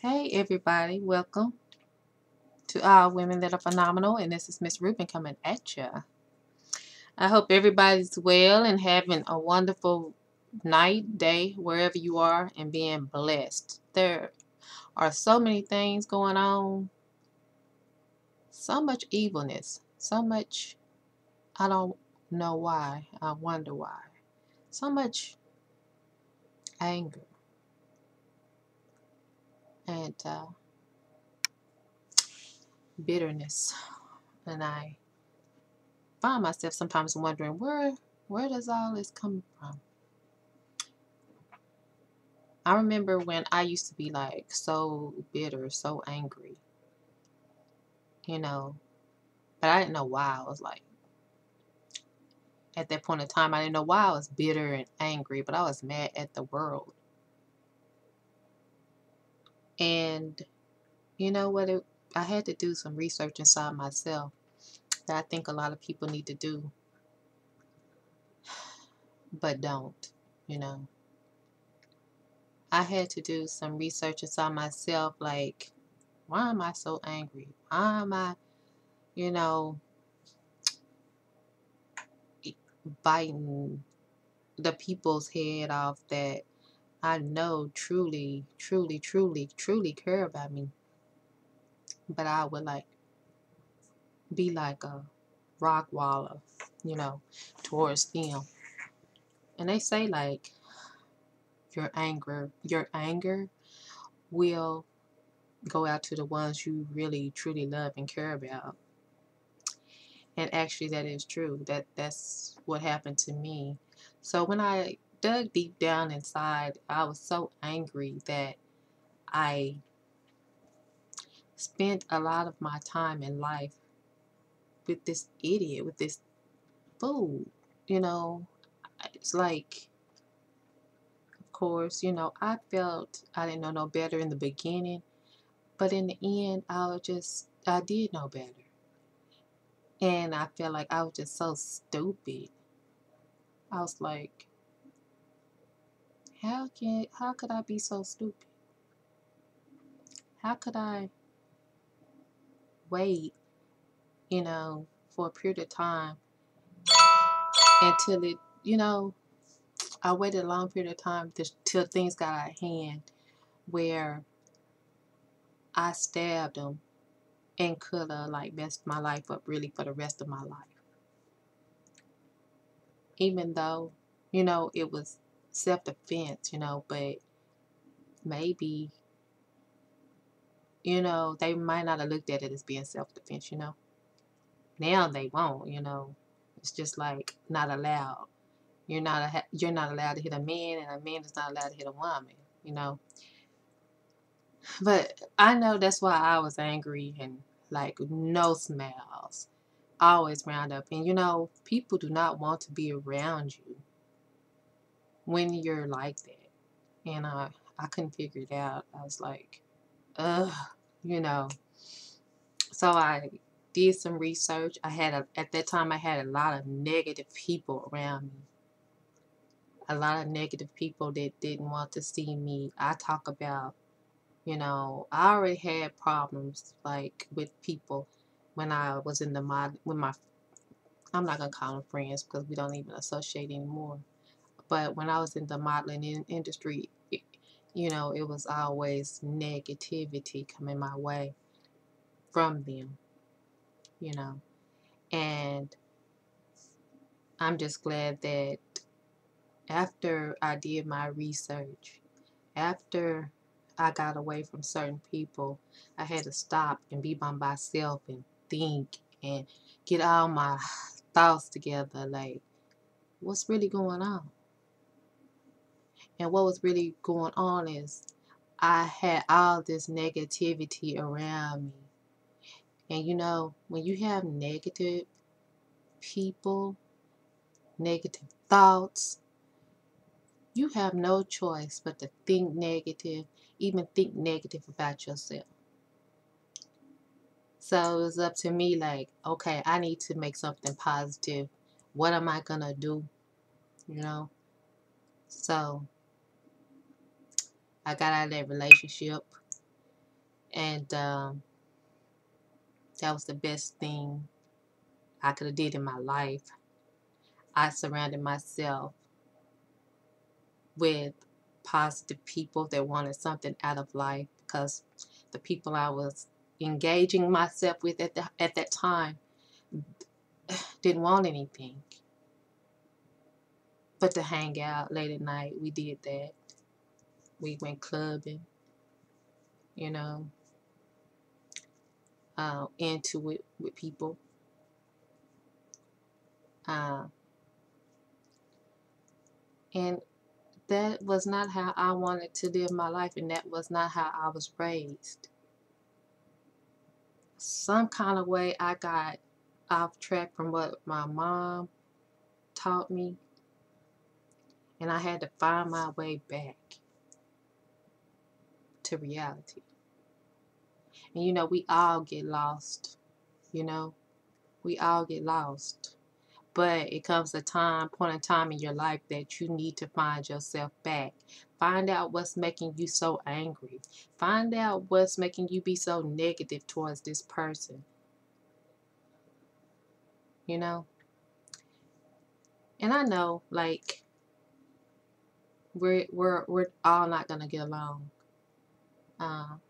Hey everybody, welcome to All Women That Are Phenomenal, and this is Miss Rubin coming at you. I hope everybody's well and having a wonderful night, day, wherever you are, and being blessed. There are so many things going on, so much evilness, so much, I don't know why, I wonder why, so much anger, and bitterness, and I find myself sometimes wondering where does all this come from? I remember when I used to be like so bitter, so angry, you know, but I didn't know why. I was like, at that point in time, I didn't know why I was bitter and angry, but I was mad at the world. And you know what? I had to do some research inside myself that I think a lot of people need to do, but don't, you know. I had to do some research inside myself, like, why am I so angry? Why am I, you know, biting the people's head off that I know truly, truly, truly, truly care about me. But I would like be like a rock waller, you know, towards them. And they say like your anger will go out to the ones you really truly love and care about. And actually that is true. That's what happened to me. So when I dug deep down inside, I was so angry that I spent a lot of my time in life with this idiot, with this fool. You know, it's like, of course, I felt I didn't know no better in the beginning, but in the end, I did know better. And I felt like I was just so stupid. I was like, how could I be so stupid? How could I wait, for a period of time until I waited a long period of time till things got out of hand where I stabbed him and could have like messed my life up really for the rest of my life. Even though, it was self-defense, but maybe, they might not have looked at it as being self-defense. Now they won't. It's just like not allowed. You're not allowed to hit a man, and a man is not allowed to hit a woman. But I know that's why I was angry and like no smiles, always round up. And people do not want to be around you when you're like that. And I couldn't figure it out. I was like, ugh, you know. So I did some research. At that time I had a lot of negative people around me. A lot of negative people that didn't want to see me. I talk about, I already had problems like with people when I was in the mod with my I'm not gonna call them friends because we don't even associate anymore. But when I was in the modeling industry, it was always negativity coming my way from them, you know. And I'm just glad that after I did my research, after I got away from certain people, I had to stop and be by myself and think and get all my thoughts together. Like, what's really going on? And what was really going on is I had all this negativity around me. And when you have negative people, negative thoughts, you have no choice but to think negative, even think negative about yourself. So it was up to me like, okay, I need to make something positive. What am I gonna do? You know? So I got out of that relationship And that was the best thing I could have did in my life. I surrounded myself with positive people that wanted something out of life, because the people I was engaging myself with at that time didn't want anything but to hang out late at night. We did that. We went clubbing, you know, into it with people. Uh, and that was not how I wanted to live my life, and that was not how I was raised. Some kind of way I got off track from what my mom taught me, and I had to find my way back to reality. And we all get lost, you know, we all get lost. But it comes a point in time in your life that you need to find yourself back. Find out what's making you so angry. Find out what's making you be so negative towards this person, you know? And I know, like, we're all not gonna get along. Um,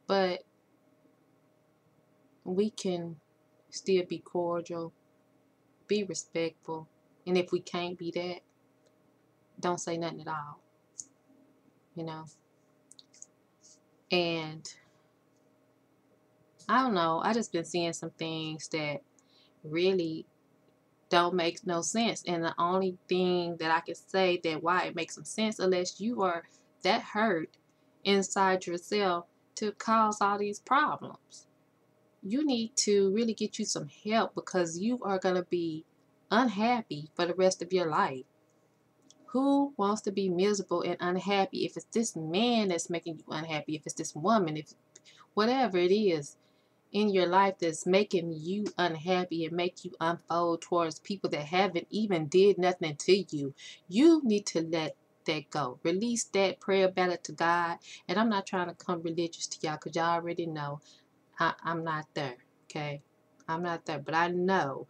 but we can still be cordial, be respectful, and if we can't be that, don't say nothing at all, you know? And I don't know, I just been seeing some things that really don't make no sense. And the only thing that I can say that why it makes some sense, unless you are that hurt inside yourself to cause all these problems. You need to really get you some help, because you are going to be unhappy for the rest of your life. Who wants to be miserable and unhappy? If it's this man that's making you unhappy, if it's this woman, if whatever it is in your life that's making you unhappy and make you unfold towards people that haven't even did nothing to you, you need to let that go. Release that prayer ballot to God. And I'm not trying to come religious to y'all, because y'all already know I'm not there. Okay, I'm not there, but I know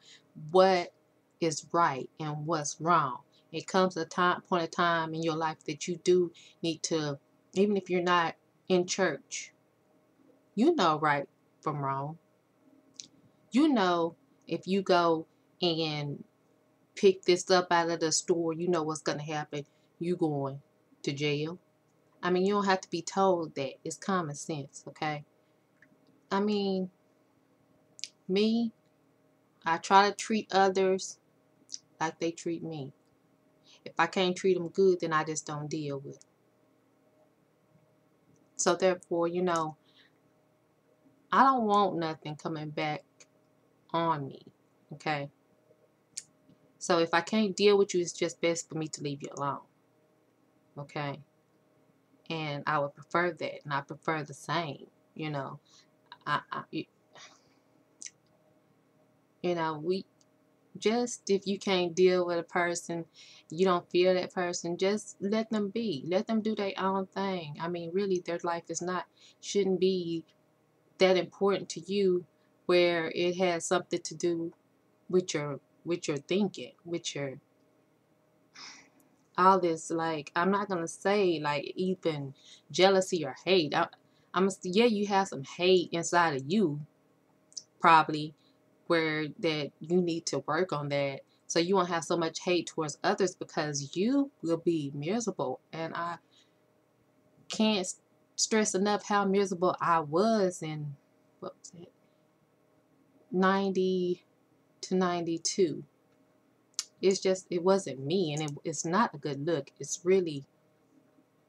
what is right and what's wrong. It comes a point of time in your life that you do need to, even if you're not in church, you know right from wrong. You know, if you go and pick this up out of the store, you know what's going to happen. You going to jail. I mean, you don't have to be told that. It's common sense, okay? I mean, me, I try to treat others like they treat me. If I can't treat them good, then I just don't deal with it. So therefore, I don't want nothing coming back on me, okay? So if I can't deal with you, it's just best for me to leave you alone, okay? And I would prefer that, and I prefer the same, you know. I we just, if you can't deal with a person, you don't feel that person, just let them be. Let them do their own thing. I mean, really, their life shouldn't be that important to you, where it has something to do with your thinking, with your all this. Like, I'm not gonna say like even jealousy or hate. Yeah, you have some hate inside of you, probably, where that you need to work on that, so you won't have so much hate towards others, because you will be miserable. And I can't stress enough how miserable I was in, what was it, 90 to 92. It wasn't me, and it's not a good look. It's really,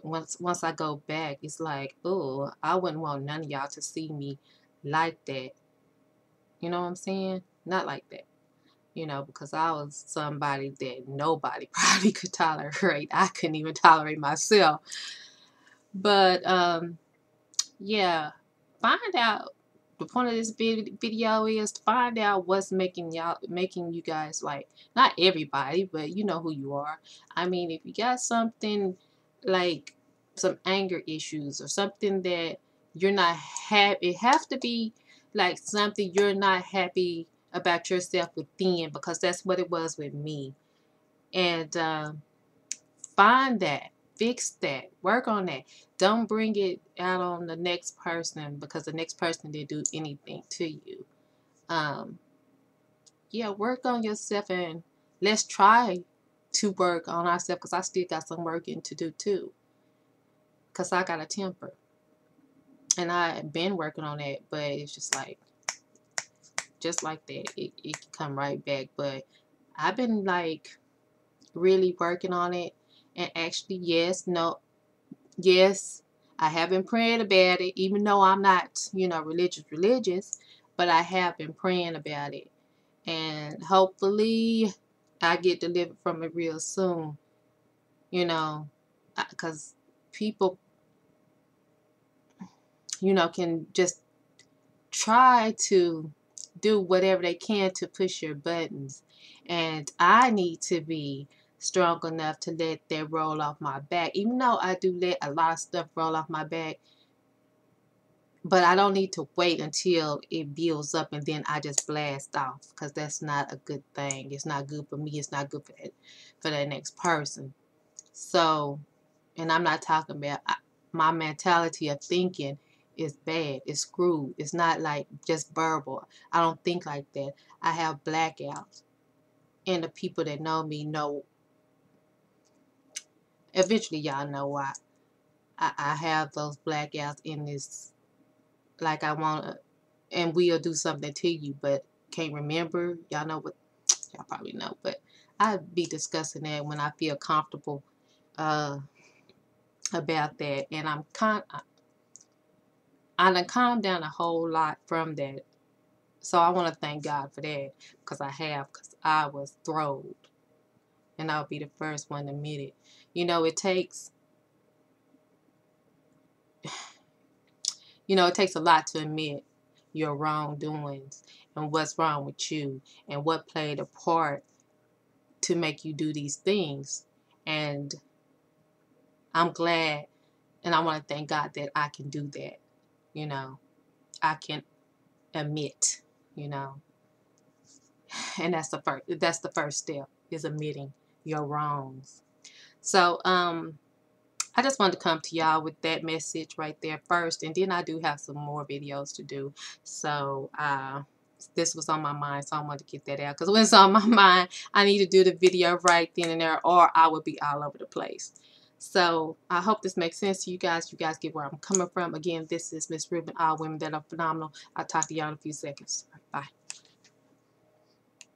once I go back, it's like, oh, I wouldn't want none of y'all to see me like that. You know what I'm saying? Not like that. Because I was somebody that nobody probably could tolerate. I couldn't even tolerate myself. But yeah, find out. The point of this video is to find out what's making you guys, like, not everybody, but you know who you are. I mean, if you got something like some anger issues or something that you're not happy. It have to be like something you're not happy about yourself within, because that's what it was with me. And find that, fix that, work on that. Don't bring it out on the next person, because the next person didn't do anything to you. Yeah, work on yourself, and let's try to work on ourselves, because I still got some working to do too, because I got a temper. And I've been working on that, but it's just like that, it can come right back. But I've been like really working on it. And actually, yes, I have been praying about it, even though I'm not, religious, but I have been praying about it. And hopefully I get delivered from it real soon, because people, can just try to do whatever they can to push your buttons. And I need to be strong enough to let that roll off my back. Even though I do let a lot of stuff roll off my back, but I don't need to wait until it builds up and then I just blast off, because that's not a good thing. It's not good for me. It's not good for that next person. So, and I'm not talking about my mentality of thinking is bad. It's screwed. It's not like just verbal. I don't think like that. I have blackouts. And the people that know me know, eventually y'all know why. I have those blackouts in this, like I want to, and we'll do something to you, but can't remember. Y'all know what, y'all probably know, but I'd be discussing that when I feel comfortable about that. And I done calmed down a whole lot from that. So I want to thank God for that, because I was thrilled. And I'll be the first one to admit it. It takes a lot to admit your wrongdoings and what's wrong with you and what played a part to make you do these things. And I'm glad, and I want to thank God that I can do that. I can admit, you know. And that's the first step, is admitting your wrongs. So I just wanted to come to y'all with that message right there first, and then I do have some more videos to do. So this was on my mind, so I wanted to get that out, because when it's on my mind, I need to do the video right then and there, or I would be all over the place. So I hope this makes sense to you guys. You guys get where I'm coming from. Again, this is Miss Rubin, All Women That Are Phenomenal. I'll talk to y'all in a few seconds. Bye.